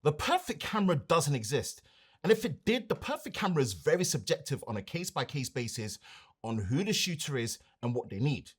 The perfect camera doesn't exist. And if it did, the perfect camera is very subjective on a case-by-case basis on who the shooter is and what they need.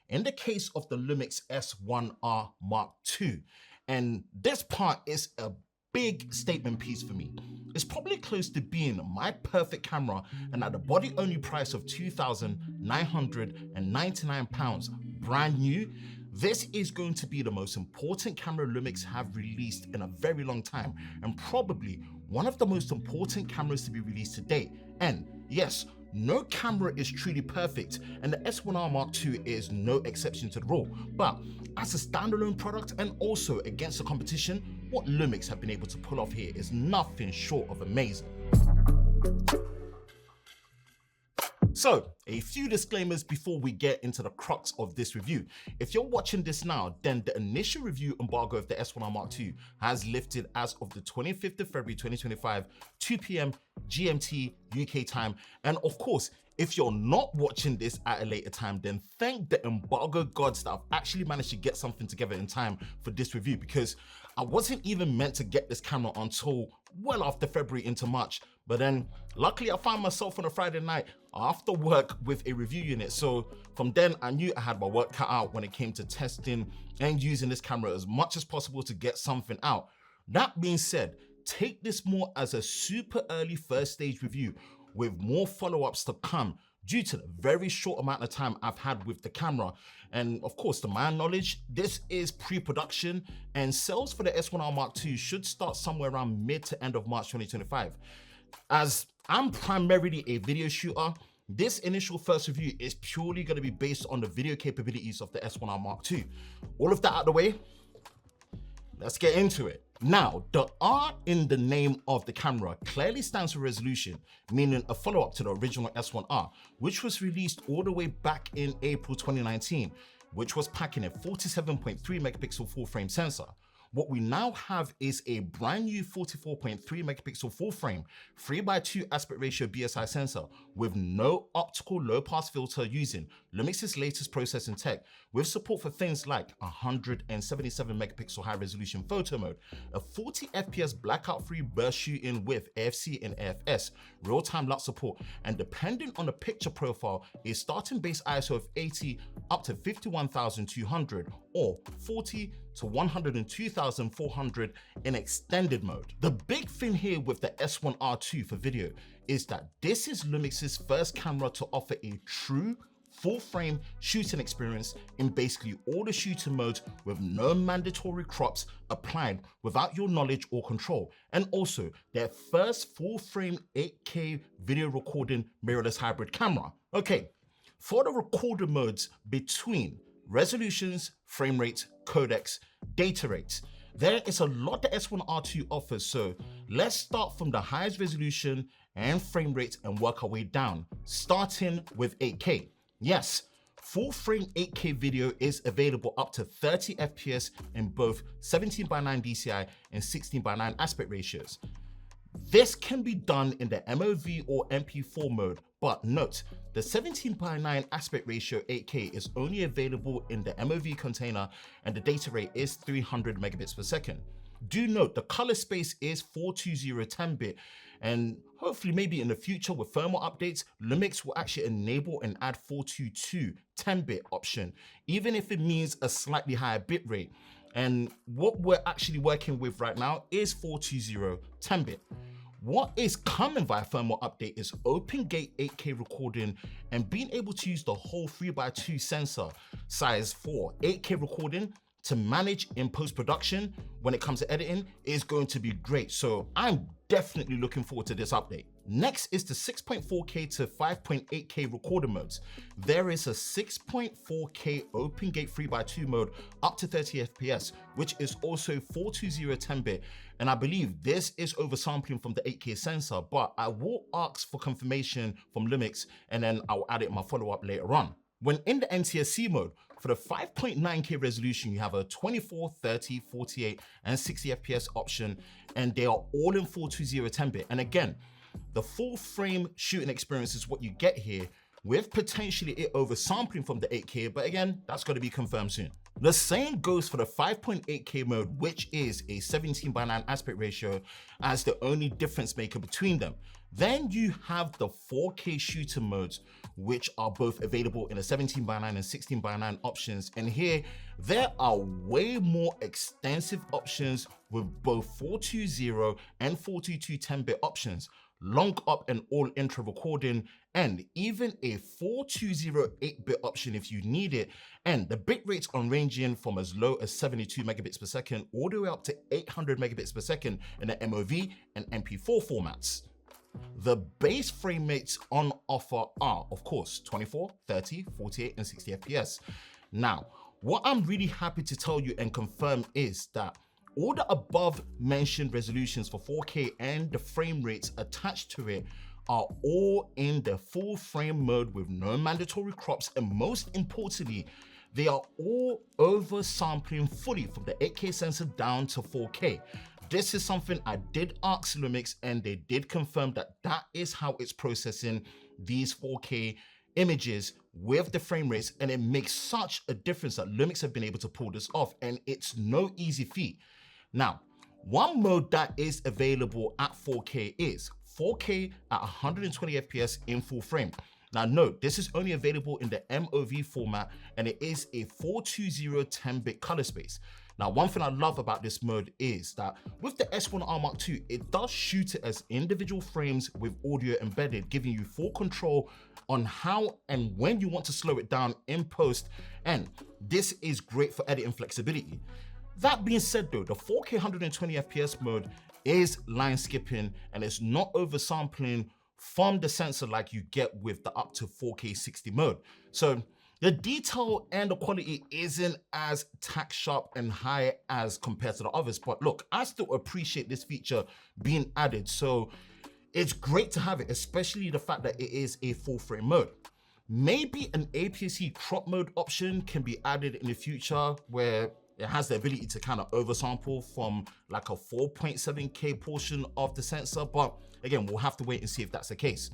In the case of the Lumix S1R Mark II, and this part is a big statement piece for me. It's probably close to being my perfect camera, and at the body-only price of £2,999, brand new, this is going to be the most important camera Lumix have released in a very long time, and probably one of the most important cameras to be released to date. And yes, no camera is truly perfect, and the S1R Mark II is no exception to the rule. But as a standalone product and also against the competition, what Lumix have been able to pull off here is nothing short of amazing. So, a few disclaimers before we get into the crux of this review. If you're watching this now, then the initial review embargo of the S1R Mark II has lifted as of the 25th of February 2025, 2 p.m. GMT UK time. And of course, if you're not watching this at a later time, then thank the embargo gods that I've actually managed to get something together in time for this review, because I wasn't even meant to get this camera until well after February into March. But then luckily I found myself on a Friday night after work with a review unit. So from then I knew I had my work cut out when it came to testing and using this camera as much as possible to get something out. That being said, take this more as a super early first stage review with more follow-ups to come due to the very short amount of time I've had with the camera. And of course, to my knowledge, this is pre-production and sales for the S1R Mark II should start somewhere around mid to end of March 2025. As I'm primarily a video shooter, this initial first review is purely going to be based on the video capabilities of the S1R Mark II. All of that out of the way, let's get into it. Now, the R in the name of the camera clearly stands for resolution, meaning a follow-up to the original S1R, which was released all the way back in April 2019, which was packing a 47.3 megapixel full-frame sensor. What we now have is a brand new 44.3 megapixel full frame 3x2 aspect ratio BSI sensor with no optical low pass filter using Lumix's latest processing tech, with support for things like 177 megapixel high resolution photo mode, a 40 FPS blackout free burst shooting with AFC and AFS, real-time LUT support, and depending on the picture profile, a starting base ISO of 80 up to 51,200 or 40 to 102,400 in extended mode. The big thing here with the S1R2 for video is that this is Lumix's first camera to offer a true full frame shooting experience in basically all the shooting modes with no mandatory crops applied without your knowledge or control, and also their first full frame 8K video recording mirrorless hybrid camera. Okay, for the recorder modes between resolutions, frame rates, codecs, data rates, there is a lot the S1R2 offers, so let's start from the highest resolution and frame rates and work our way down, starting with 8K. Yes, full frame 8K video is available up to 30 FPS in both 17:9 DCI and 16:9 aspect ratios. This can be done in the MOV or MP4 mode, but note, the 17:9 aspect ratio 8K is only available in the MOV container and the data rate is 300 megabits per second. Do note the color space is 420 10-bit, and hopefully maybe in the future with firmware updates, Lumix will actually enable and add 422 10-bit option, even if it means a slightly higher bitrate. And what we're actually working with right now is 420 10-bit. What is coming via firmware update is open gate 8K recording and being able to use the whole 3x2 sensor size for 8K recording to manage in post-production when it comes to editing is going to be great. So I'm definitely looking forward to this update. Next is the 6.4K to 5.8K recorder modes. There is a 6.4K open gate 3x2 mode up to 30 FPS, which is also 420 10-bit. And I believe this is oversampling from the 8K sensor, but I will ask for confirmation from Lumix and then I'll add it in my follow-up later on. When in the NTSC mode, for the 5.9K resolution, you have a 24, 30, 48, and 60 FPS option, and they are all in 420 10-bit. And again, the full frame shooting experience is what you get here with potentially it oversampling from the 8K, but again, that's going to be confirmed soon. The same goes for the 5.8K mode, which is a 17:9 aspect ratio as the only difference maker between them. Then you have the 4K shooter modes, which are both available in the 17:9 and 16:9 options. And here, there are way more extensive options with both 420 and 422 10-bit options, long up and all intro recording, and even a 420 8-bit option if you need it. And the bit rates are ranging from as low as 72 megabits per second all the way up to 800 megabits per second in the MOV and MP4 formats. The base frame rates on offer are, of course, 24, 30, 48, and 60 FPS. Now, what I'm really happy to tell you and confirm is that all the above mentioned resolutions for 4K and the frame rates attached to it are all in the full frame mode with no mandatory crops, and most importantly, they are all oversampling fully from the 8K sensor down to 4K. This is something I did ask Lumix, and they did confirm that that is how it's processing these 4K images with the frame rates, and it makes such a difference that Lumix have been able to pull this off, and it's no easy feat. Now, one mode that is available at 4K is 4K at 120 FPS in full frame. Now note, this is only available in the MOV format, and it is a 420 10-bit color space. Now, one thing I love about this mode is that with the S1R Mark II, it does shoot it as individual frames with audio embedded, giving you full control on how and when you want to slow it down in post, and this is great for editing flexibility. That being said though, the 4K 120 FPS mode is line skipping and it's not oversampling from the sensor like you get with the up to 4K 60 mode. So the detail and the quality isn't as tack sharp and high as compared to the others, but look, I still appreciate this feature being added. So it's great to have it, especially the fact that it is a full frame mode. Maybe an APS-C crop mode option can be added in the future where it has the ability to kind of oversample from like a 4.7K portion of the sensor, but again, we'll have to wait and see if that's the case.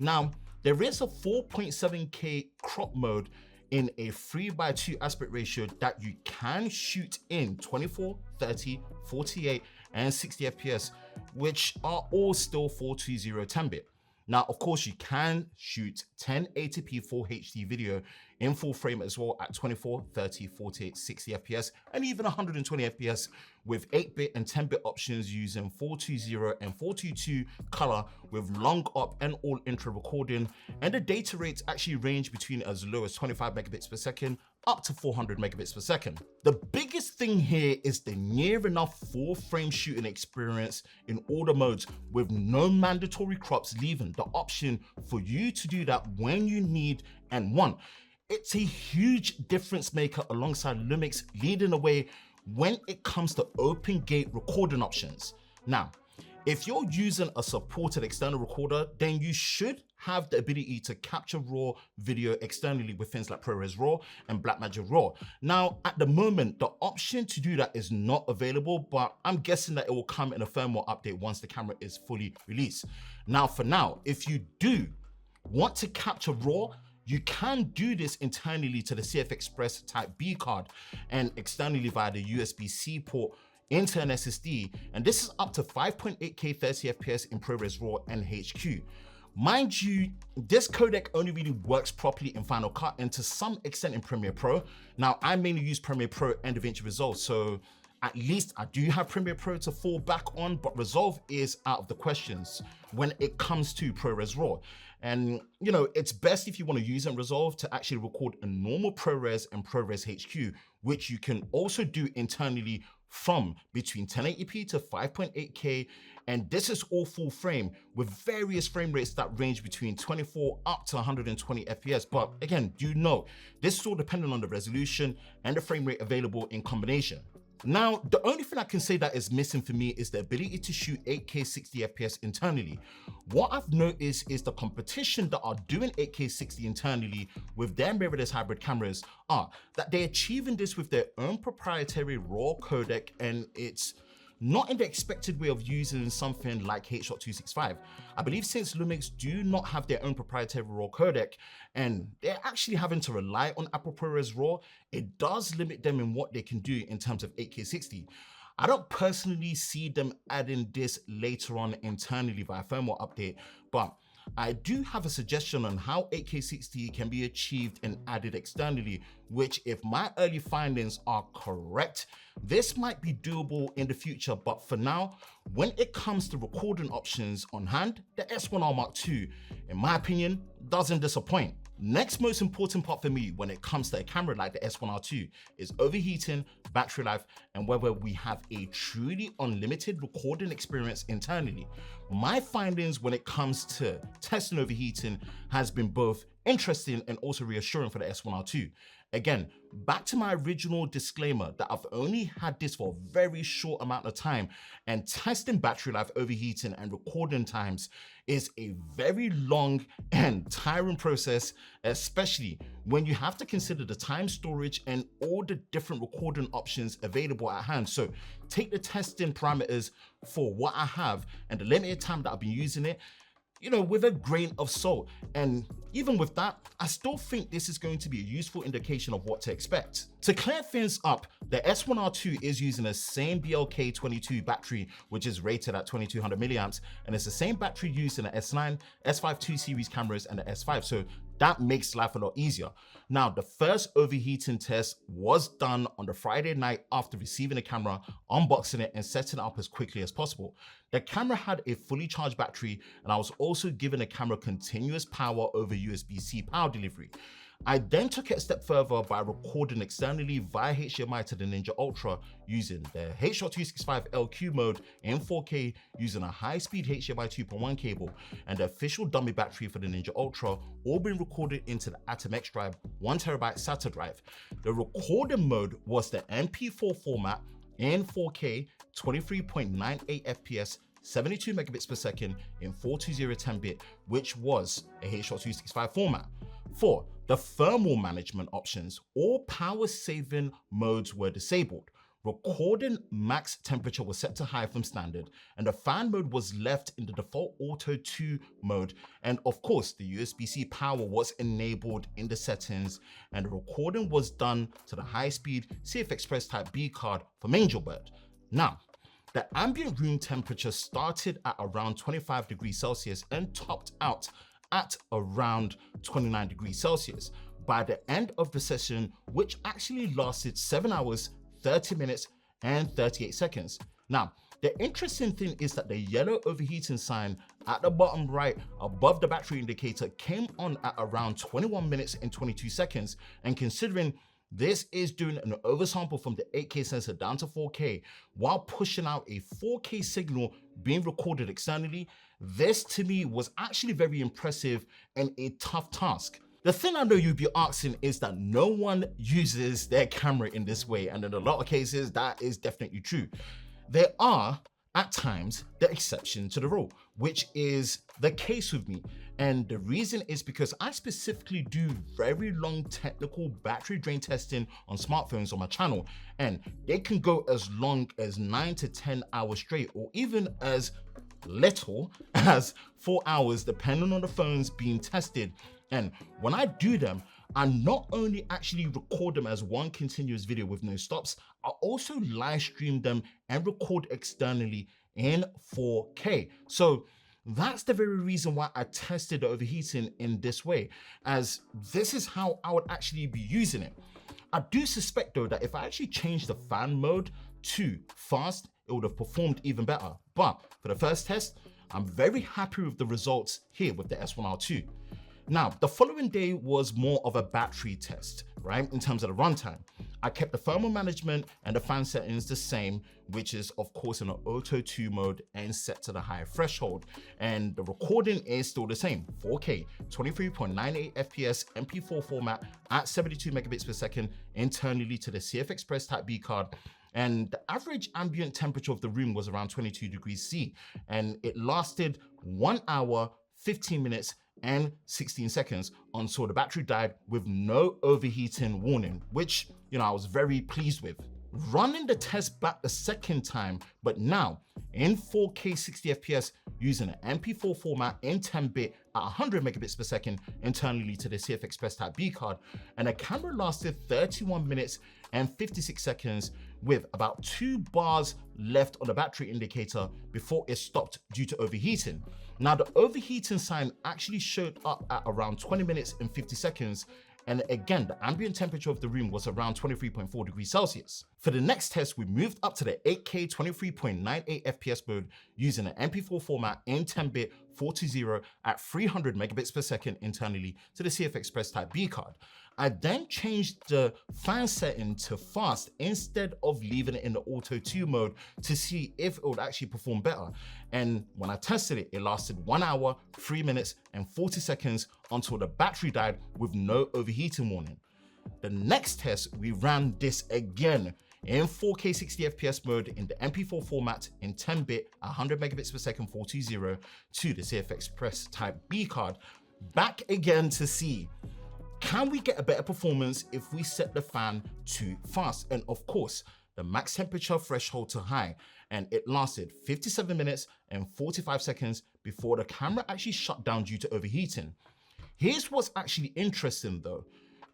Now, there is a 4.7K crop mode in a 3:2 aspect ratio that you can shoot in 24, 30, 48, and 60 FPS, which are all still 420 10-bit. Now, of course, you can shoot 1080p full HD video in full frame as well at 24, 30, 48, 60 FPS, and even 120 FPS with 8-bit and 10-bit options using 420 and 422 color with long up and all intro recording. And the data rates actually range between as low as 25 megabits per second up to 400 megabits per second. The biggest thing here is the near enough full frame shooting experience in all the modes with no mandatory crops, leaving the option for you to do that when you need and want. It's a huge difference maker alongside Lumix leading the way when it comes to open gate recording options. Now, if you're using a supported external recorder, then you should have the ability to capture raw video externally with things like ProRes RAW and Blackmagic RAW. Now, at the moment, the option to do that is not available, but I'm guessing that it will come in a firmware update once the camera is fully released. Now, for now, if you do want to capture RAW, you can do this internally to the CF Express Type B card and externally via the USB-C port into an SSD, and this is up to 5.8K 30 FPS in ProRes RAW and HQ. Mind you, this codec only really works properly in Final Cut and to some extent in Premiere Pro. Now, I mainly use Premiere Pro and DaVinci Resolve, so at least I do have Premiere Pro to fall back on, but Resolve is out of the questions when it comes to ProRes RAW. And you know, it's best if you want to use and Resolve to actually record a normal ProRes and ProRes HQ, which you can also do internally from between 1080p to 5.8K, and this is all full frame with various frame rates that range between 24 up to 120 FPS. But again, do note, this is all dependent on the resolution and the frame rate available in combination. Now, the only thing I can say that is missing for me is the ability to shoot 8K 60 FPS internally. What I've noticed is the competition that are doing 8K 60 internally with their mirrorless hybrid cameras are that they're achieving this with their own proprietary RAW codec, and it's not in the expected way of using something like H.265. I believe since Lumix do not have their own proprietary RAW codec and they're actually having to rely on Apple ProRes RAW, it does limit them in what they can do in terms of 8K 60. I don't personally see them adding this later on internally via firmware update, but I do have a suggestion on how 8K 60 can be achieved and added externally, which if my early findings are correct, this might be doable in the future. But for now, when it comes to recording options on hand, the S1R Mark II, in my opinion, doesn't disappoint. Next most important part for me when it comes to a camera like the S1R2 is overheating, battery life, and whether we have a truly unlimited recording experience internally. My findings when it comes to testing overheating has been both interesting and also reassuring for the S1R2. Again, back to my original disclaimer that I've only had this for a very short amount of time, and testing battery life, overheating, and recording times is a very long and tiring process, especially when you have to consider the time, storage, and all the different recording options available at hand. So take the testing parameters for what I have and the limited time that I've been using it, with a grain of salt. And even with that, I still think this is going to be a useful indication of what to expect. To clear things up, the S1R2 is using the same BLK22 battery, which is rated at 2200 milliamps, and it's the same battery used in the S9, S5 II series cameras, and the S5. So that makes life a lot easier. Now, the first overheating test was done on the Friday night after receiving the camera, unboxing it, and setting it up as quickly as possible. The camera had a fully charged battery, and I was also given the camera continuous power over USB-C power delivery. I then took it a step further by recording externally via HDMI to the Ninja Ultra using the H.265 LQ mode in 4K using a high-speed HDMI 2.1 cable and the official dummy battery for the Ninja Ultra, all being recorded into the Atom X drive 1TB SATA drive. The recording mode was the MP4 format in 4K, 23.98 FPS, 72 megabits per second in 420 10-bit, which was a H.265 format. 4. The thermal management options, all power saving modes were disabled. Recording max temperature was set to high from standard, and the fan mode was left in the default Auto 2 mode. And of course, the USB-C power was enabled in the settings, and the recording was done to the high-speed CF Express Type B card from Angelbird. Now, the ambient room temperature started at around 25 degrees Celsius and topped out at around 29 degrees Celsius by the end of the session, which actually lasted 7 hours, 30 minutes, and 38 seconds. Now, the interesting thing is that the yellow overheating sign at the bottom right above the battery indicator came on at around 21 minutes and 22 seconds. And considering this is doing an oversample from the 8K sensor down to 4K while pushing out a 4K signal being recorded externally, this to me was actually very impressive and a tough task. The thing I know you'll be asking is that no one uses their camera in this way, and in a lot of cases that is definitely true. There are at times the exception to the rule, which is the case with me. And the reason is because I specifically do very long technical battery drain testing on smartphones on my channel, and they can go as long as 9 to 10 hours straight, or even as little as 4 hours, depending on the phones being tested. And when I do them, I not only actually record them as one continuous video with no stops, I also live stream them and record externally in 4K. So that's the very reason why I tested the overheating in this way, as this is how I would actually be using it. I do suspect though that if I actually changed the fan mode to fast, it would have performed even better. But for the first test, I'm very happy with the results here with the S1R2. Now, the following day was more of a battery test, right? In terms of the runtime, I kept the thermal management and the fan settings the same, which is of course in an Auto 2 mode and set to the higher threshold. And the recording is still the same, 4K, 23.98 FPS, MP4 format at 72 megabits per second internally to the CF Express Type B card. And the average ambient temperature of the room was around 22 degrees C, and it lasted 1 hour, 15 minutes, and 16 seconds until the battery died with no overheating warning, which, I was very pleased with, Running the test back the second time, but now in 4K 60 FPS using an MP4 format in 10-bit at 100 megabits per second internally to the CF Express Type B card, and the camera lasted 31 minutes and 56 seconds with about 2 bars left on the battery indicator before it stopped due to overheating. Now the overheating sign actually showed up at around 20 minutes and 50 seconds, and again, the ambient temperature of the room was around 23.4 degrees Celsius. For the next test, we moved up to the 8K 23.98 FPS mode using an MP4 format in 10-bit 420 at 300 megabits per second internally to the CF Express Type B card. I then changed the fan setting to fast instead of leaving it in the Auto 2 mode to see if it would actually perform better. And when I tested it, it lasted 1 hour, 3 minutes and 40 seconds until the battery died with no overheating warning. The next test, we ran this again in 4K 60 FPS mode in the MP4 format in 10-bit 100 megabits per second 420 to the CF Express Type B card, back again to see, can we get a better performance if we set the fan to fast? And of course, the max temperature threshold to high, and it lasted 57 minutes and 45 seconds before the camera actually shut down due to overheating. Here's what's actually interesting though.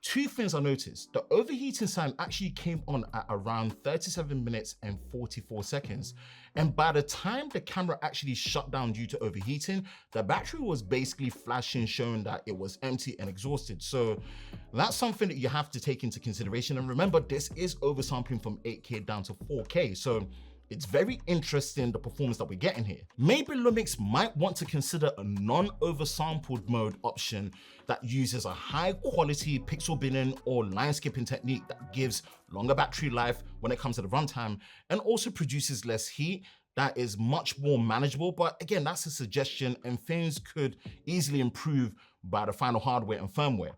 2 things I noticed. The overheating sign actually came on at around 37 minutes and 44 seconds. And by the time the camera actually shut down due to overheating, the battery was basically flashing, showing that it was empty and exhausted. So that's something that you have to take into consideration. And remember, this is oversampling from 8K down to 4K. So it's very interesting the performance that we're getting here. Maybe Lumix might want to consider a non-oversampled mode option that uses a high quality pixel binning or line skipping technique that gives longer battery life when it comes to the runtime and also produces less heat that is much more manageable. But again, that's a suggestion and things could easily improve by the final hardware and firmware.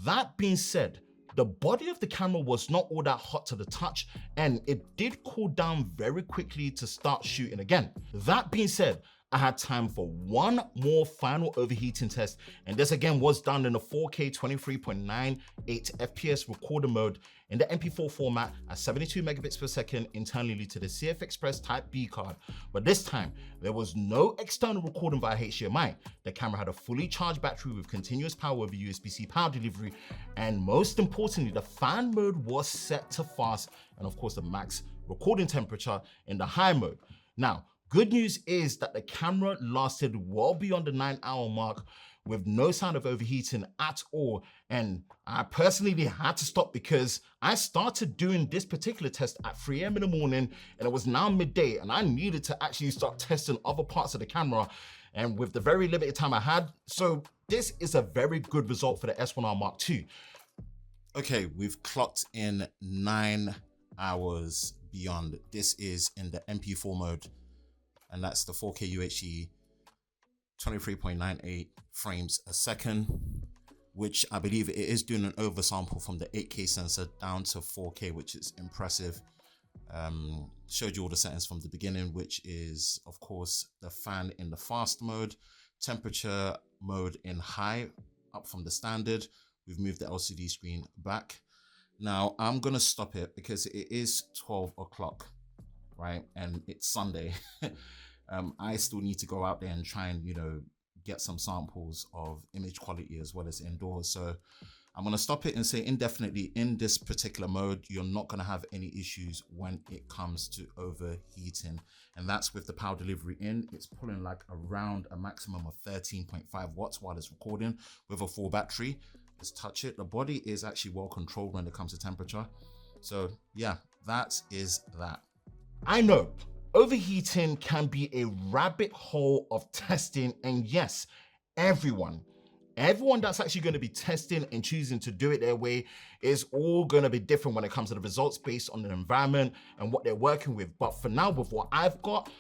That being said, the body of the camera was not all that hot to the touch, and it did cool down very quickly to start shooting again. That being said, I had time for one more final overheating test, and this again was done in the 4K 23.98 FPS recorder mode in the MP4 format at 72 megabits per second internally to the CF Express Type B card. But this time, there was no external recording via HDMI. The camera had a fully charged battery with continuous power over USB-C power delivery, and most importantly, the fan mode was set to fast, and of course the max recording temperature in the high mode. Now, good news is that the camera lasted well beyond the 9-hour mark with no sign of overheating at all. And I personally had to stop because I started doing this particular test at 3 AM in the morning and it was now midday and I needed to actually start testing other parts of the camera and with the very limited time I had. So this is a very good result for the S1R Mark II. Okay, we've clocked in 9 hours beyond. This is in the MP4 mode, and that's the 4K UHD 23.98 frames a second, which I believe it is doing an oversample from the 8K sensor down to 4K, which is impressive. Showed you all the settings from the beginning, which is of course the fan in the fast mode, temperature mode in high, up from the standard. We've moved the LCD screen back. Now I'm gonna stop it because it is 12 o'clock, right? And it's Sunday. I still need to go out there and try and, get some samples of image quality as well as indoors. So I'm gonna stop it and say indefinitely in this particular mode, you're not gonna have any issues when it comes to overheating. And that's with the power delivery in. It's pulling like around a maximum of 13.5 watts while it's recording with a full battery. Let's touch it. The body is actually well controlled when it comes to temperature. So yeah, that is that. I know overheating can be a rabbit hole of testing, and yes, everyone that's actually going to be testing and choosing to do it their way is all going to be different when it comes to the results based on the environment and what they're working with. But for now, with what I've got,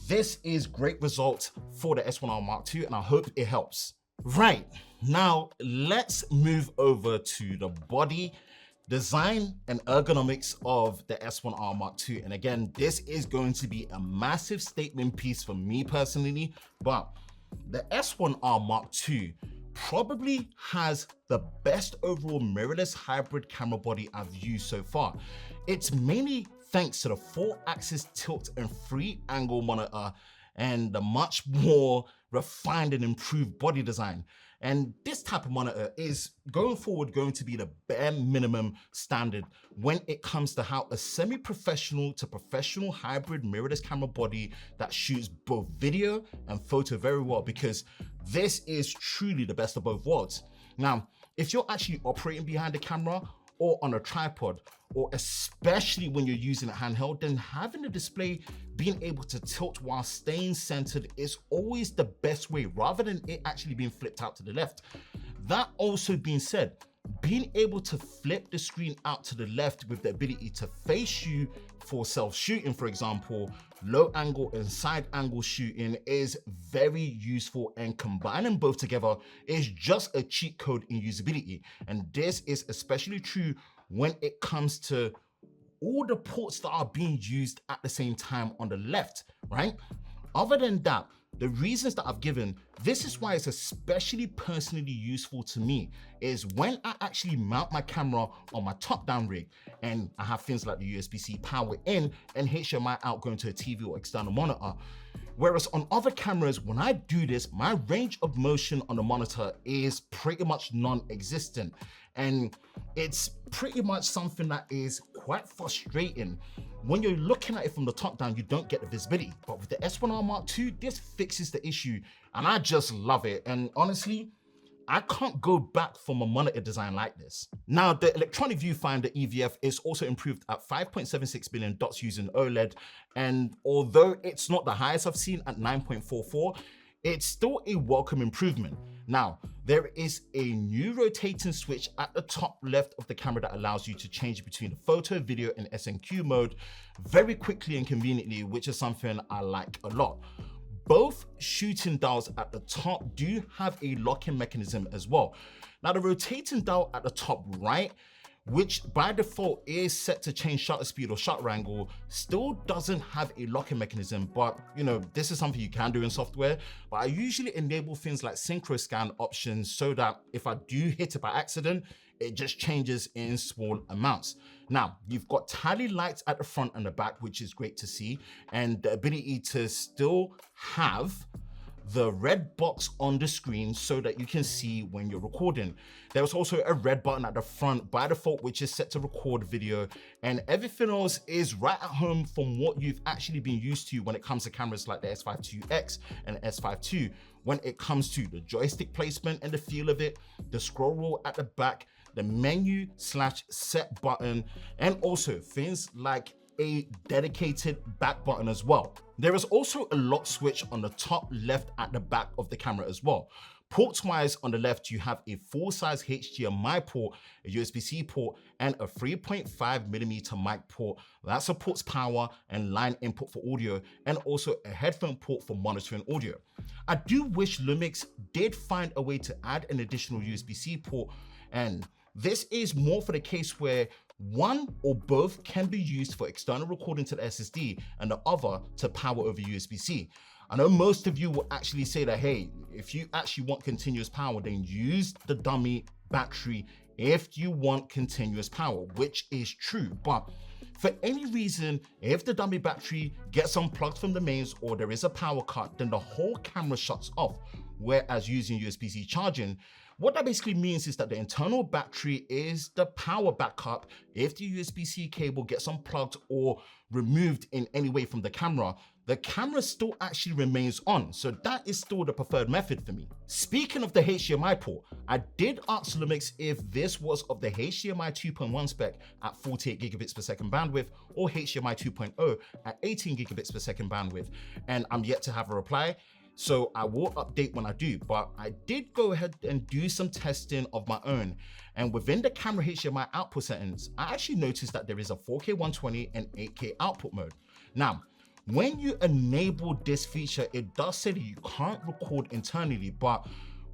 this is great result for the S1R Mark II, and I hope it helps. Right, now let's move over to the body design and ergonomics of the S1R Mark II. And again, this is going to be a massive statement piece for me personally, but the S1R Mark II probably has the best overall mirrorless hybrid camera body I've used so far. It's mainly thanks to the 4-axis tilt and 3-angle monitor and the much more refined and improved body design. And this type of monitor is going forward going to be the bare minimum standard when it comes to how a semi-professional to professional hybrid mirrorless camera body that shoots both video and photo very well, because this is truly the best of both worlds. Now, if you're actually operating behind the camera or on a tripod, or especially when you're using it handheld, then having the display being able to tilt while staying centered is always the best way, rather than it actually being flipped out to the left. That also being said, being able to flip the screen out to the left with the ability to face you for self-shooting, for example, low angle and side angle shooting is very useful, and combining both together is just a cheat code in usability. And this is especially true when it comes to all the ports that are being used at the same time on the left, right? Other than that, the reasons that I've given, this is why it's especially personally useful to me, is when I actually mount my camera on my top-down rig and I have things like the USB-C power in and HDMI out going to a TV or external monitor. Whereas on other cameras, when I do this, my range of motion on the monitor is pretty much non-existent. And it's pretty much something that is quite frustrating. When you're looking at it from the top down, you don't get the visibility. But with the S1R Mark II, this fixes the issue, and I just love it. And honestly, I can't go back from a monitor design like this. Now, the electronic viewfinder EVF is also improved at 5.76 billion dots using OLED. And although it's not the highest I've seen at 9.44, it's still a welcome improvement. Now, there is a new rotating switch at the top left of the camera that allows you to change between the photo, video, and SNQ mode very quickly and conveniently, which is something I like a lot. Both shooting dials at the top do have a locking mechanism as well. Now, the rotating dial at the top right, which by default is set to change shutter speed or shutter angle, still doesn't have a locking mechanism. But you know, this is something you can do in software, but I usually enable things like synchro scan options so that if I do hit it by accident, it just changes in small amounts. Now, you've got tally lights at the front and the back, which is great to see, and the ability to still have the red box on the screen so that you can see when you're recording. There's also a red button at the front by default, which is set to record video, and everything else is right at home from what you've actually been used to when it comes to cameras like the S5 IIX and S5 II. When it comes to the joystick placement and the feel of it, the scroll wheel at the back, the menu/set button, and also things like a dedicated back button as well. There is also a lock switch on the top left at the back of the camera as well. Ports wise, on the left, you have a full-size HDMI port, a USB-C port, and a 3.5mm mic port that supports power and line input for audio, and also a headphone port for monitoring audio. I do wish Lumix did find a way to add an additional USB-C port, and this is more for the case where one or both can be used for external recording to the SSD and the other to power over USB-C. I know most of you will actually say that, hey, if you actually want continuous power, then use the dummy battery if you want continuous power, which is true. But for any reason, if the dummy battery gets unplugged from the mains or there is a power cut, then the whole camera shuts off. Whereas using USB-C charging, what that basically means is that the internal battery is the power backup if the USB-C cable gets unplugged or removed in any way from the camera still actually remains on. So that is still the preferred method for me. Speaking of the HDMI port, I did ask Lumix if this was of the HDMI 2.1 spec at 48 gigabits per second bandwidth or HDMI 2.0 at 18 gigabits per second bandwidth, and I'm yet to have a reply. So I will update when I do, but I did go ahead and do some testing of my own. And within the camera HDMI output settings, I actually noticed that there is a 4K 120 and 8K output mode. Now, when you enable this feature, it does say that you can't record internally, but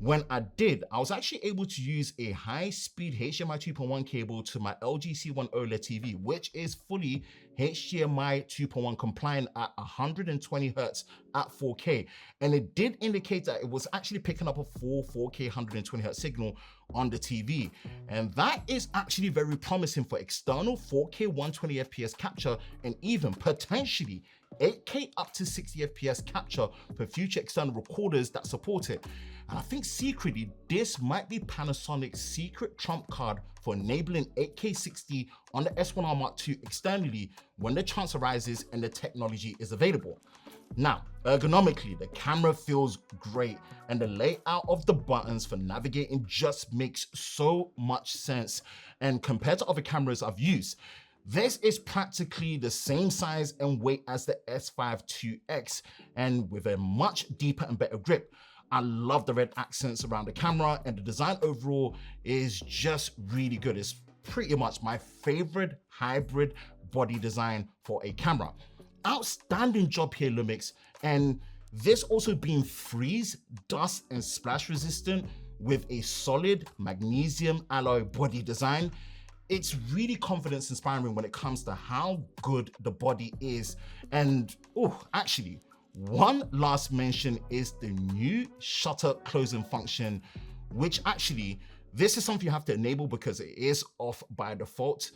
When I did, I was actually able to use a high-speed HDMI 2.1 cable to my LG C1 OLED TV, which is fully HDMI 2.1 compliant at 120 Hz at 4K. And it did indicate that it was actually picking up a full 4K 120 Hz signal on the TV. And that is actually very promising for external 4K 120 FPS capture and even potentially 8K up to 60 FPS capture for future external recorders that support it. And I think secretly, this might be Panasonic's secret trump card for enabling 8K 60 on the S1R Mark II externally when the chance arises and the technology is available. Now, ergonomically, the camera feels great and the layout of the buttons for navigating just makes so much sense. And compared to other cameras I've used, this is practically the same size and weight as the S5 IIX and with a much deeper and better grip. I love the red accents around the camera and the design overall is just really good. It's pretty much my favorite hybrid body design for a camera. Outstanding job here, Lumix. And this also being freeze, dust and splash resistant with a solid magnesium alloy body design. It's really confidence inspiring when it comes to how good the body is. And actually, one last mention is the new shutter closing function, which actually, this is something you have to enable because it is off by default.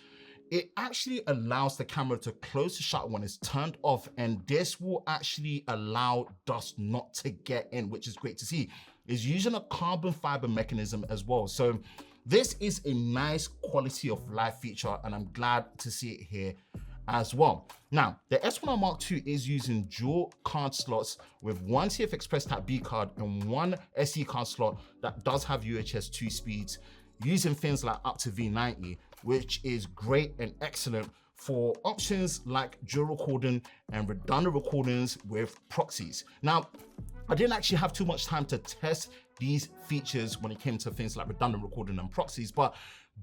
It actually allows the camera to close the shutter when it's turned off, and this will actually allow dust not to get in, which is great to see. It's using a carbon fiber mechanism as well. So this is a nice quality of life feature, and I'm glad to see it here as well. Now, the S1R Mark II is using dual card slots with one CF Express Type B card and one SD card slot that does have UHS 2 speeds, using things like up to V90, which is great and excellent for options like dual recording and redundant recordings with proxies. Now, I didn't actually have too much time to test these features when it came to things like redundant recording and proxies, but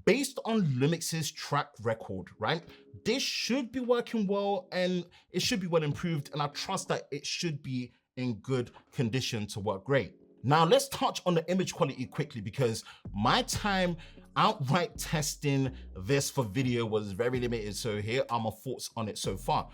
based on Lumix's track record, right, this should be working well and it should be well improved, and I trust that it should be in good condition to work great. Now let's touch on the image quality quickly because my time outright testing this for video was very limited, so here are my thoughts on it so far.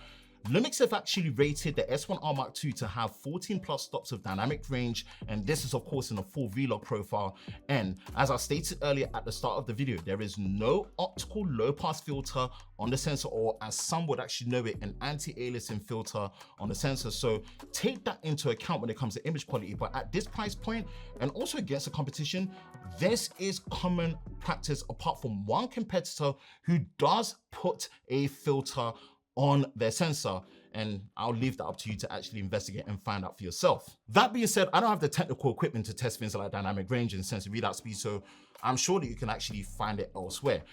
Lumix have actually rated the S1R Mark II to have 14 plus stops of dynamic range, and this is of course in a full vlog profile. And as I stated earlier at the start of the video, there is no optical low pass filter on the sensor, or as some would actually know it, an anti-aliasing filter on the sensor. So take that into account when it comes to image quality. But at this price point and also against the competition, this is common practice apart from one competitor who does put a filter on their sensor, and I'll leave that up to you to actually investigate and find out for yourself. That being said, I don't have the technical equipment to test things like dynamic range and sensor readout speed, so I'm sure that you can actually find it elsewhere.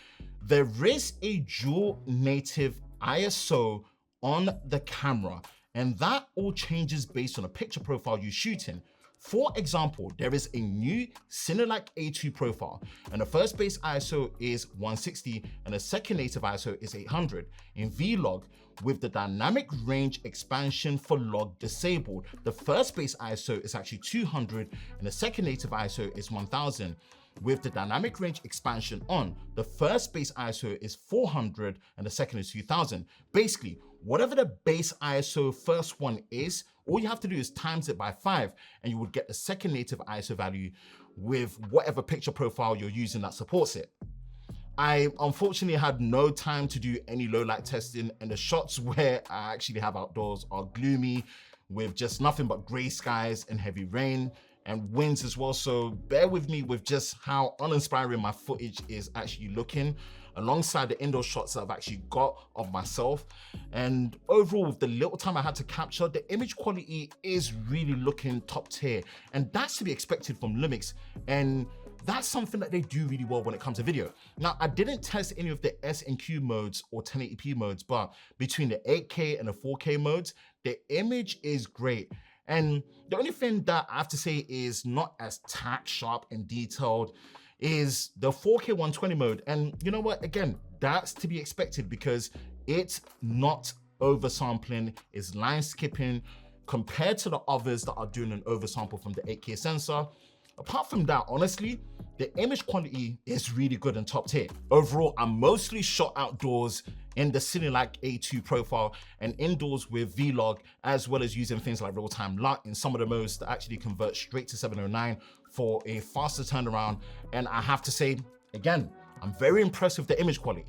There is a dual native ISO on the camera, and that all changes based on a picture profile you're shooting. For example, there is a new Cinelike A2 profile, and the first base ISO is 160 and the second native ISO is 800. In Vlog, with the dynamic range expansion for log disabled, the first base ISO is actually 200 and the second native ISO is 1000. With the dynamic range expansion on, the first base ISO is 400 and the second is 2000. Basically, whatever the base ISO first one is, all you have to do is times it by 5 and you would get the second native ISO value with whatever picture profile you're using that supports it. I unfortunately had no time to do any low light testing, and the shots where I actually have outdoors are gloomy with just nothing but gray skies and heavy rain and winds as well. So bear with me with just how uninspiring my footage is actually looking, alongside the indoor shots that I've actually got of myself. And overall, with the little time I had to capture, the image quality is really looking top tier. And that's to be expected from Lumix. And that's something that they do really well when it comes to video. Now, I didn't test any of the S and Q modes or 1080p modes, but between the 8K and the 4K modes, the image is great. And the only thing that I have to say is not as tack sharp and detailed is the 4K 120 mode. And you know what? Again, that's to be expected because it's not oversampling, it's line skipping compared to the others that are doing an oversample from the 8K sensor. Apart from that, honestly, the image quality is really good and top tier. Overall, I mostly shot outdoors in the Cinelike A2 profile and indoors with Vlog, as well as using things like real-time LUT in some of the modes that actually convert straight to 709 for a faster turnaround. And I have to say, again, I'm very impressed with the image quality.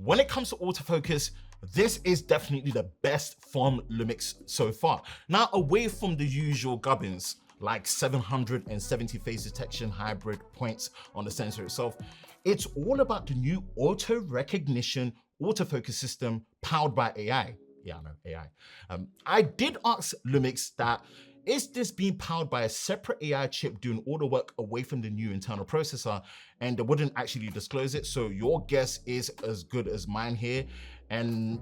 When it comes to autofocus, this is definitely the best from Lumix so far. Now, away from the usual gubbins, like 770 phase detection hybrid points on the sensor itself, it's all about the new auto recognition autofocus system powered by AI. Yeah, I know, AI. I did ask Lumix that, is this being powered by a separate AI chip doing all the work away from the new internal processor? And they wouldn't actually disclose it. So your guess is as good as mine here. And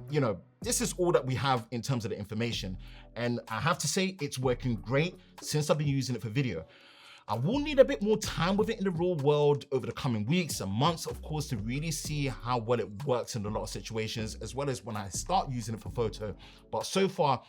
this is all that we have in terms of the information. And I have to say, it's working great since I've been using it for video. I will need a bit more time with it in the real world over the coming weeks and months, of course, to really see how well it works in a lot of situations, as well as when I start using it for photo. But so far,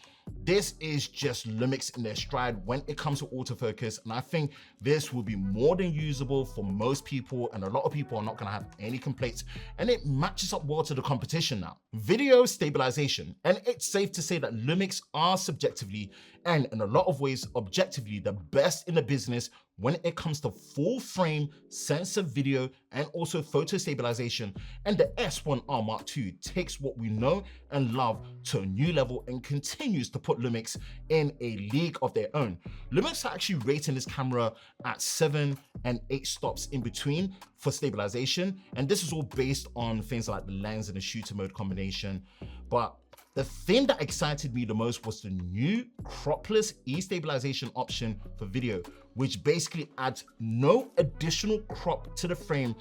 this is just Lumix in their stride when it comes to autofocus. And I think this will be more than usable for most people, and a lot of people are not gonna have any complaints. And it matches up well to the competition now. Video stabilization. And it's safe to say that Lumix are subjectively and in a lot of ways objectively the best in the business when it comes to full frame sensor video and also photo stabilization. And the S1R Mark II takes what we know and love to a new level and continues to put Lumix in a league of their own. Lumix are actually rating this camera at 7 and 8 stops in between for stabilization. And this is all based on things like the lens and the shooter mode combination. But the thing that excited me the most was the new cropless E-stabilization option for video, which basically adds no additional crop to the frame,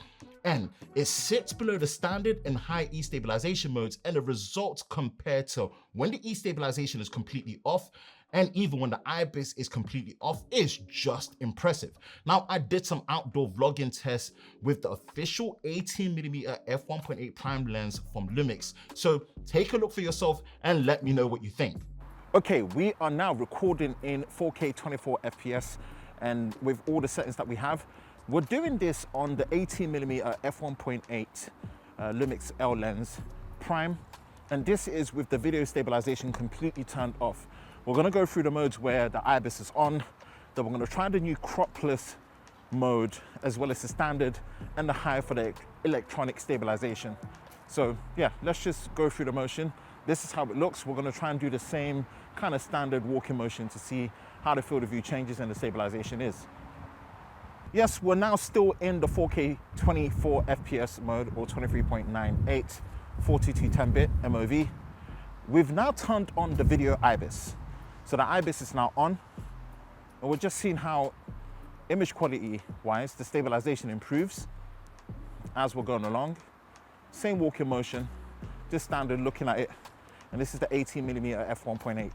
and it sits below the standard and high E-stabilization modes, and the results compared to when the E-stabilization is completely off and even when the IBIS is completely off is just impressive. Now, I did some outdoor vlogging tests with the official 18mm f1.8 prime lens from Lumix. So take a look for yourself and let me know what you think. Okay, we are now recording in 4K 24 FPS, and with all the settings that we have, we're doing this on the 18mm f1.8 Lumix L lens prime, and this is with the video stabilization completely turned off. We're gonna go through the modes where the IBIS is on, then we're gonna try the new cropless mode, as well as the standard and the high for the electronic stabilization. So yeah, let's just go through the motion this is how it looks. We're gonna try and do the same kind of standard walking motion to see how the field of view changes and the stabilization is. Yes, we're now still in the 4K 24 FPS mode, or 23.98 4210-bit MOV. We've now turned on the video IBIS. So the IBIS is now on, and we're just seeing how image quality wise, the stabilization improves as we're going along. Same walking motion, just standard looking at it. And this is the 18mm f1.8.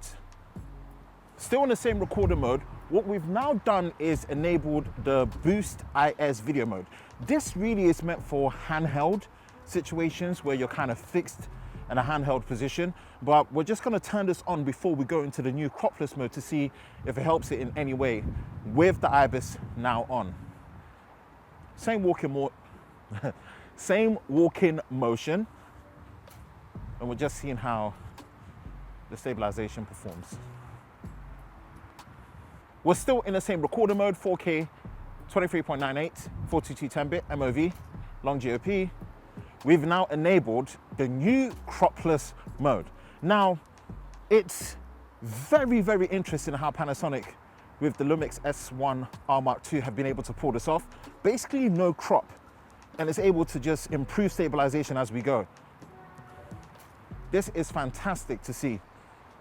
Still in the same recorder mode, what we've now done is enabled the Boost IS video mode. This really is meant for handheld situations where you're kind of fixed in a handheld position, but we're just gonna turn this on before we go into the new cropless mode to see if it helps it in any way with the IBIS now on. Same walking motion, and we're just seeing how the stabilization performs. We're still in the same recorder mode, 4K 23.98 4210-bit MOV, long GOP. We've now enabled the new cropless mode. Now, it's very, very interesting how Panasonic with the Lumix S1R Mark II have been able to pull this off. Basically no crop, and it's able to just improve stabilization as we go. This is fantastic to see.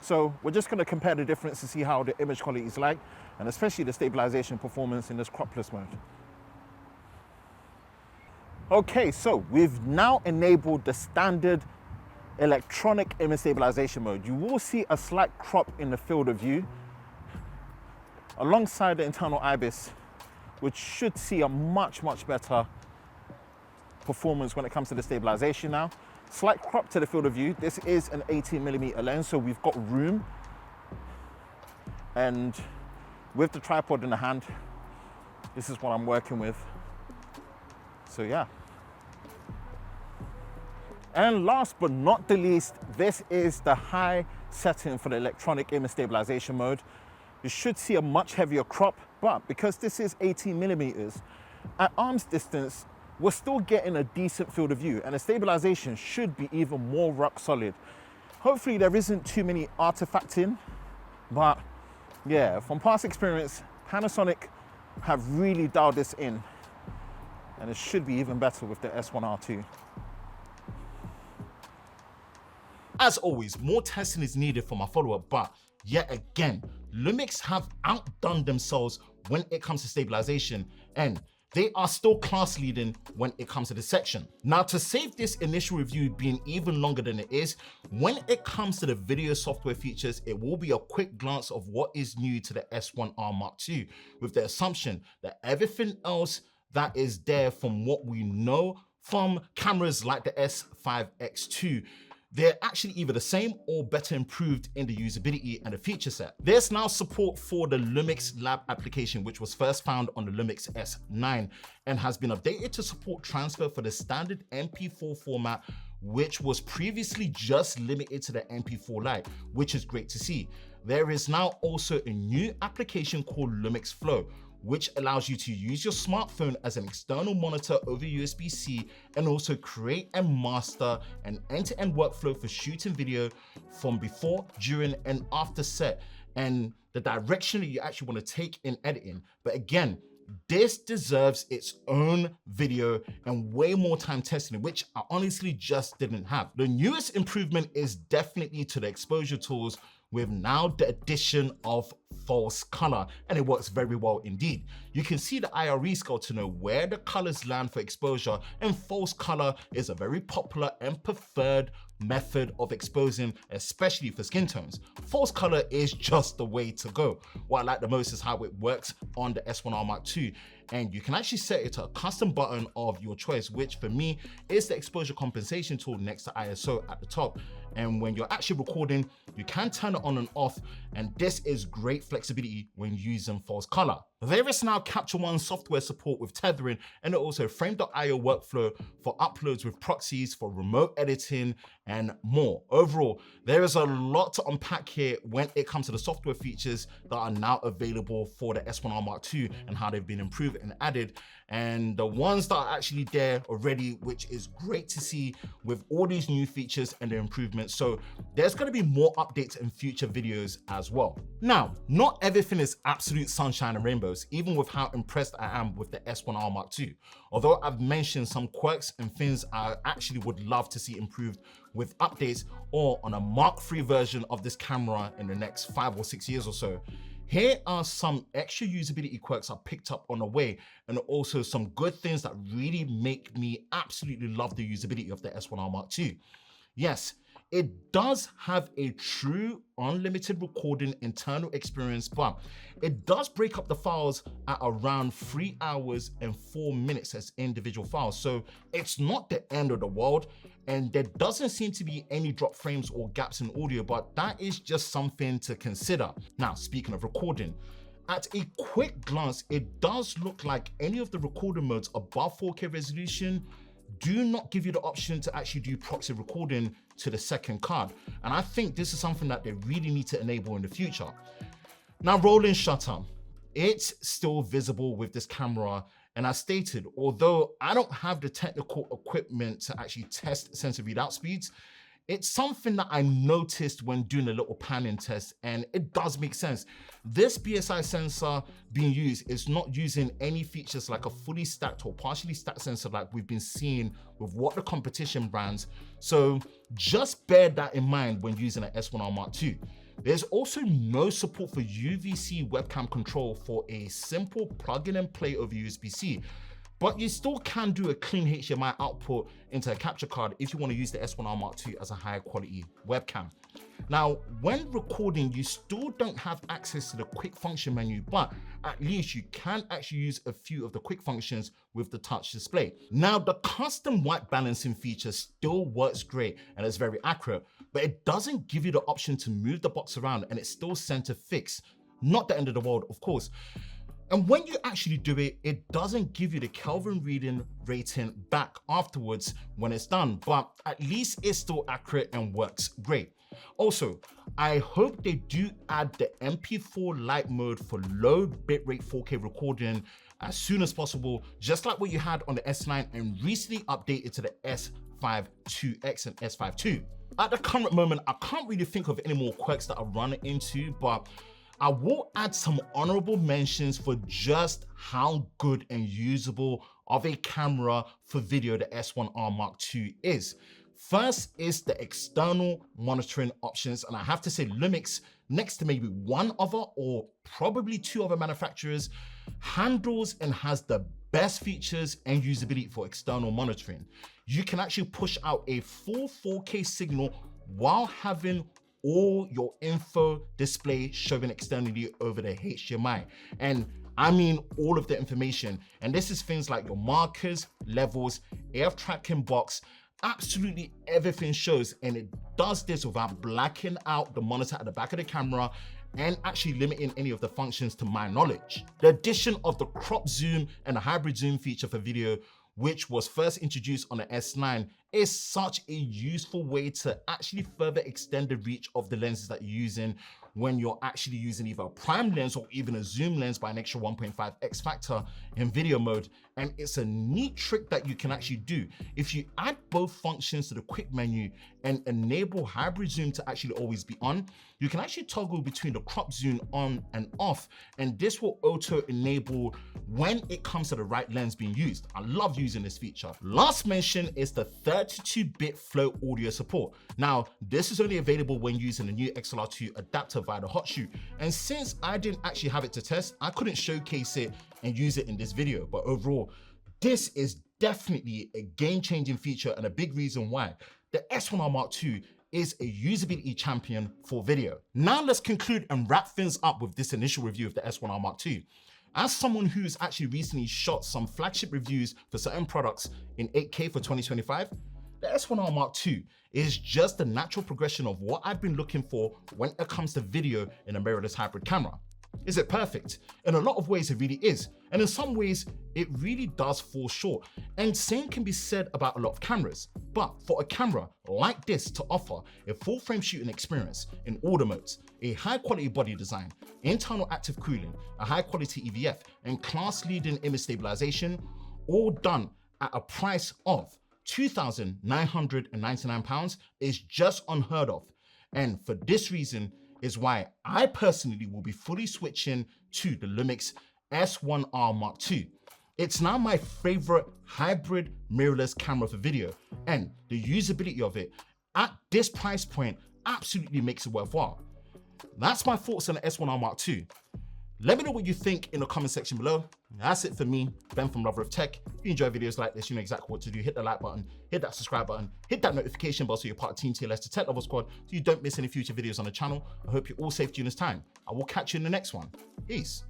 So we're just gonna compare the difference to see how the image quality is like, and especially the stabilization performance in this cropless mode. Okay, so we've now enabled the standard electronic image stabilization mode. You will see a slight crop in the field of view alongside the internal IBIS, which should see a much, much better performance when it comes to the stabilization now. Slight crop to the field of view. This is an 18mm lens, so we've got room. And with the tripod in the hand, this is what I'm working with. So yeah. And last but not the least, this is the high setting for the electronic image stabilization mode. You should see a much heavier crop, but because this is 18mm, at arm's distance, we're still getting a decent field of view, and the stabilization should be even more rock solid. Hopefully there isn't too many artifacting, but yeah, from past experience, Panasonic have really dialed this in, and it should be even better with the S1R too. As always, more testing is needed for my follow-up, but yet again, Lumix have outdone themselves when it comes to stabilization, and they are still class leading when it comes to this section. Now, to save this initial review being even longer than it is, when it comes to the video software features, it will be a quick glance of what is new to the S1R Mark II, with the assumption that everything else that is there from what we know from cameras like the S5X2, they're actually either the same or better improved in the usability and the feature set. There's now support for the Lumix Lab application, which was first found on the Lumix S9 and has been updated to support transfer for the standard MP4 format, which was previously just limited to the MP4 Lite, which is great to see. There is now also a new application called Lumix Flow, which allows you to use your smartphone as an external monitor over USB-C and also create and master an end-to-end workflow for shooting video from before, during, and after set, and the direction that you actually want to take in editing. But again, this deserves its own video and way more time testing, which I honestly just didn't have. The newest improvement is definitely to the exposure tools, with now the addition of false color, and it works very well indeed. You can see the IRE scale to know where the colors land for exposure, and false color is a very popular and preferred method of exposing, especially for skin tones. False color is just the way to go. What I like the most is how it works on the S1R Mark II, and you can actually set it to a custom button of your choice, which for me is the exposure compensation tool next to ISO at the top. And when you're actually recording, you can turn it on and off, and this is great flexibility when using false color. There is now Capture One software support with tethering, and also Frame.io workflow for uploads with proxies for remote editing and more. Overall, there is a lot to unpack here when it comes to the software features that are now available for the S1R Mark II and how they've been improved and added, and the ones that are actually there already, which is great to see with all these new features and the improvements improvements, so there's going to be more updates in future videos as well. Now, not everything is absolute sunshine and rainbows, even with how impressed I am with the S1R Mark II. Although I've mentioned some quirks and things I actually would love to see improved with updates or on a Mark III version of this camera in the next 5 or 6 years or so. Here are some extra usability quirks I picked up on the way, and also some good things that really make me absolutely love the usability of the S1R Mark II. Yes, it does have a true unlimited recording internal experience, but it does break up the files at around 3 hours and 4 minutes as individual files. So it's not the end of the world, and there doesn't seem to be any drop frames or gaps in audio, but that is just something to consider. Now, speaking of recording, at a quick glance, it does look like any of the recording modes above 4K resolution do not give you the option to actually do proxy recording to the second card. And I think this is something that they really need to enable in the future. Now, rolling shutter, it's still visible with this camera. And as stated, although I don't have the technical equipment to actually test sensor readout speeds, it's something that I noticed when doing a little panning test, and it does make sense. This BSI sensor being used is not using any features like a fully stacked or partially stacked sensor like we've been seeing with what the competition brands. So just bear that in mind when using an S1R Mark II. There's also no support for UVC webcam control for a simple plug in and play over USB-C. But you still can do a clean HDMI output into a capture card if you want to use the S1R Mark II as a higher quality webcam. Now, when recording, you still don't have access to the quick function menu, but at least you can actually use a few of the quick functions with the touch display. Now, the custom white balancing feature still works great and is very accurate, but it doesn't give you the option to move the box around, and it's still center fixed. Not the end of the world, of course. And when you actually do it, it doesn't give you the Kelvin reading rating back afterwards when it's done, but at least it's still accurate and works great. Also, I hope they do add the MP4 Lite mode for low bitrate 4K recording as soon as possible, just like what you had on the S9 and recently updated to the S5IIX and S5 II. At the current moment, I can't really think of any more quirks that I run into, but I will add some honorable mentions for just how good and usable of a camera for video the S1R Mark II is. First is the external monitoring options, and I have to say Lumix, next to maybe one other or probably 2 other manufacturers, handles and has the best features and usability for external monitoring. You can actually push out a full 4K signal while having all your info display showing externally over the HDMI. And I mean all of the information. And this is things like your markers, levels, AF tracking box, absolutely everything shows. And it does this without blacking out the monitor at the back of the camera and actually limiting any of the functions to my knowledge. The addition of the crop zoom and the hybrid zoom feature for video, which was first introduced on the S9, is such a useful way to actually further extend the reach of the lenses that you're using when you're actually using either a prime lens or even a zoom lens by an extra 1.5x factor in video mode. And it's a neat trick that you can actually do. If you add both functions to the quick menu and enable hybrid zoom to actually always be on, you can actually toggle between the crop zoom on and off, and this will auto enable when it comes to the right lens being used. I love using this feature. Last mention is the 32-bit flow audio support. Now, this is only available when using the new XLR2 adapter via the hot shoe, and since I didn't actually have it to test, I couldn't showcase it and use it in this video. But overall, this is definitely a game-changing feature and a big reason why the S1R Mark II is a usability champion for video. Now let's conclude and wrap things up with this initial review of the S1R Mark II. As someone who's actually recently shot some flagship reviews for certain products in 8K for 2025, the S1R Mark II is just the natural progression of what I've been looking for when it comes to video in a mirrorless hybrid camera. Is it perfect? In a lot of ways it really is, and in some ways it really does fall short, and same can be said about a lot of cameras. But for a camera like this to offer a full frame shooting experience in all the modes, a high quality body design, internal active cooling, a high quality EVF, and class leading image stabilization, all done at a price of £2,999 is just unheard of. And for this reason is why I personally will be fully switching to the Lumix S1R Mark II. It's now my favorite hybrid mirrorless camera for video, and the usability of it at this price point absolutely makes it worthwhile. That's my thoughts on the S1R Mark II. Let me know what you think in the comment section below. That's it for me, Ben from Lover of Tech. If you enjoy videos like this, you know exactly what to do. Hit the like button, hit that subscribe button, hit that notification bell so you're part of Team TLS, the Tech Lover Squad, so you don't miss any future videos on the channel. I hope you're all safe during this time. I will catch you in the next one. Peace.